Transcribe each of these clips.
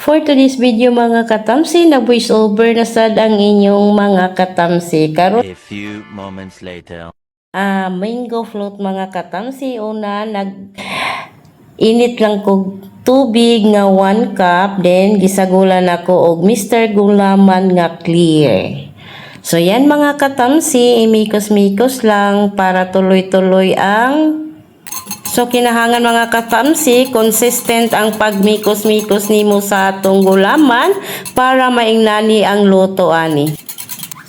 For today's video mga katamsi, na-voice over na sad ang inyong mga katamsi. Karon A few moments later. mango float mga katamsi. Una, init lang ko tubig nga 1 cup. Then, gisagulan ako og Mr. Gulaman nga clear. So, yan mga katamsi, imikos-mikos lang para tuloy-tuloy ang... So, kinahangan mga katamsi, consistent ang pagmikos-mikos nimo sa atong gulaman para maingnani ang luto ani.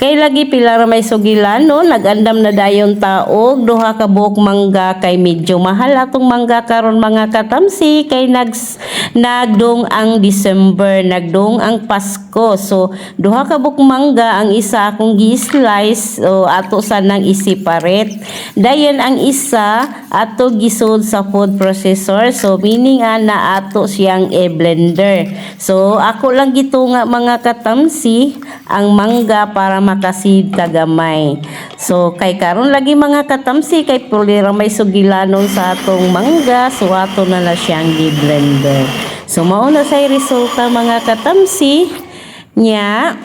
Kay lagi pilar may sugilan no, nagandam na dayon taog, duha ka buok mangga kay medyo mahal atong mangga karon mga katamsi kay nagdong ang December, nagdong ang Pasko. So duha ka buok mangga ang isa akong gi-slice o ato sanang i-separate. Dayon ang isa ato gisud sa food processor. So meaning na ato siyang i-blender. So ako lang gitunga mga katamsi ang mangga para makasid tagamay. So kay karon lagi mga katamsi kay pulira may sugilanon sa atong mangga, so ato na siyang gi-blender. So mao na say resulta mga katamsi nya.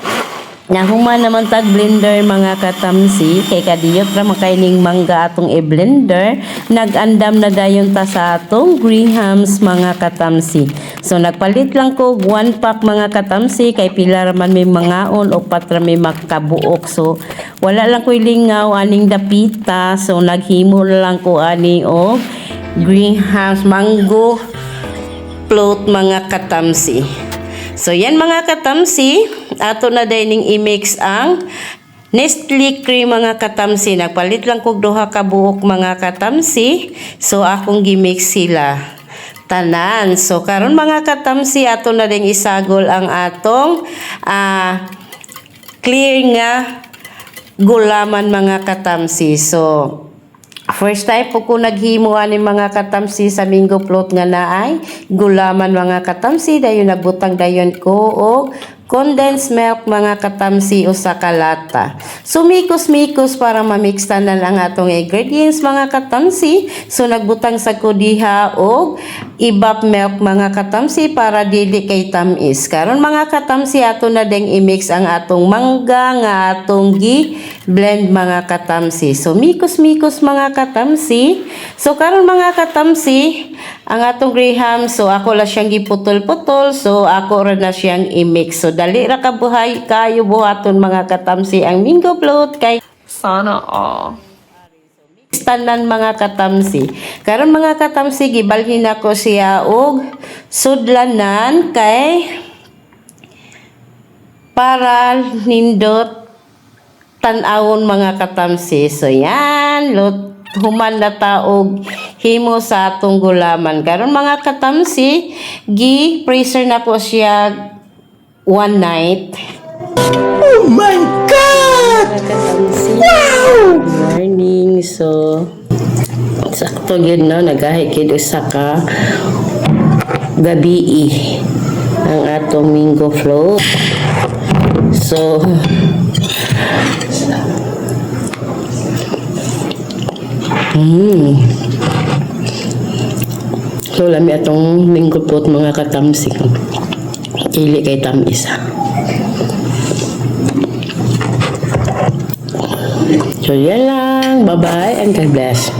Nahuman naman tag blender mga katamsi kay kadiyot ra makaining mangga atong i-blender, nagandam na dayon ta sa atong grahams mga katamsi. So nagpalit lang ko 1 pack mga katamsi kay pila ra man may mangaon o patra may makabuok. So wala lang ko lingaw aning dapita, so naghimo lang ko ani og grahams mango float mga katamsi. So yan mga katamsi, ato na dining i-mix ang Nestle cream mga katamsi. Nagpalit lang kog duha ka buok mga katamsi. So akong gimix sila tanan. So karon mga katamsi, ato na ding isagol ang atong clear nga gulaman mga katamsi. So first time po ko naghimo ani mga katamsi sa mango float nga naay gulaman mga katamsi, dayon nagbutang dayon ko og condensed milk mga katamsi usa ka lata. So mikos-mikos para ma-mix tanan ang atong ingredients mga katamsi. So nagbutang sa kudiha og ibap milk mga katamsi para dili kay tamis. Karon mga katamsi ato na ding i-mix ang atong mangga nga atong gi-blend mga katamsi. So mikos-mikos mga katamsi. So karon mga katamsi ang atong graham, so ako la siyang giputol-putol, so ako ra na siyang i-mix. So dali ra ka buhay kayo buhaton mga katamsi ang mango float kay sana all. tanan mga katamsi. Karon mga katamsi gibalhin ako siya og sudlanan kay para nindot tan-awon mga katamsi. So yan, human na taog himo sa atong gulaman. Karon mga katamsi, gi-freezer na ko siya 1 night. Oh my God! Wow! Morning. So, sakto yun, no? Nagahikid usa ka gabi ang atong mango float. So, so lami atong mango float mga katamsi. Ili kay tamis. So yan lang. Bye-bye and God bless.